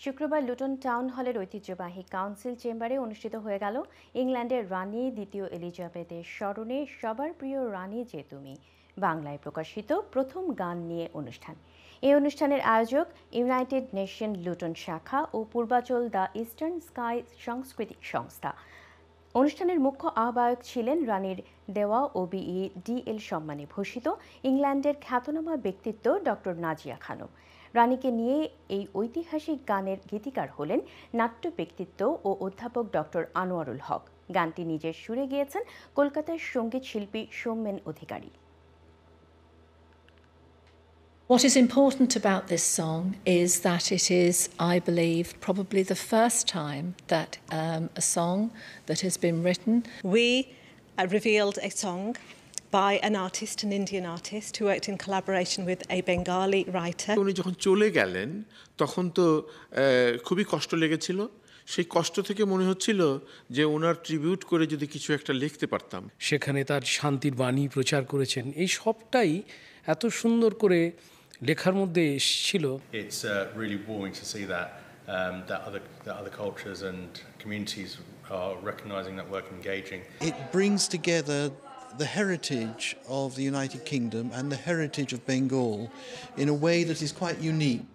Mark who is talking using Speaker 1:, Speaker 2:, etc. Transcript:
Speaker 1: শুক্রবার Luton town হলের ঐতিহ্যবাহী কাউন্সিল চেম্বারে অনুষ্ঠিত হয়ে গেল ইংল্যান্ডের রানী দ্বিতীয় এলিজাবেথের স্মরণে সবার প্রিয় রানী যে তুমি বাংলায় প্রকাশিত প্রথম গান নিয়ে অনুষ্ঠান। এই অনুষ্ঠানের আয়োজক ইউনাইটেড নেশন লুটন শাখা ও পূর্বাচল দ্য ইস্টার্ন স্কাই সাংস্কৃতিক সংস্থা। অনুষ্ঠানের মুখ্য আহ্বায়ক ছিলেন রানীর দেওয়া ওবিই ডিএল সম্মানে ভূষিত ইংল্যান্ডের খ্যাতনামা ব্যক্তিত্ব ডক্টর নাজিয়া খানম। রানীকে নিয়ে এই ঐতিহাসিক গানের গীতিকার হলেন নাট্য ব্যক্তিত্ব ও অধ্যাপক ডক্টর আনোয়ারুল হক। গানটি নিজের সুরে গেয়েছেন কলকাতার সঙ্গীত শিল্পী সৌমেন অধিকারী।
Speaker 2: What is important about this song is that it is, I believe, probably the first time that a song that has been written.
Speaker 3: We revealed a song by an artist, an Indian artist, who worked in collaboration with a Bengali writer.
Speaker 4: উনি যখন চলে গেলেন তখন তো খুবই কষ্ট লেগেছিল। সেই কষ্ট থেকে মনে হচ্ছিল যে ওনার ট্রিবিউট করে যদি কিছু একটা লিখতে পারতাম।
Speaker 5: সেখানে তার শান্তির বাণী প্রচার করেছেন, এই সবটাই এত সুন্দর করে লেখার মধ্যে এসেছিল।
Speaker 6: It's really warming to see that other cultures and communities are recognizing that work, engaging.
Speaker 7: It brings together the heritage of the United Kingdom and the heritage of Bengal in a way that is quite unique.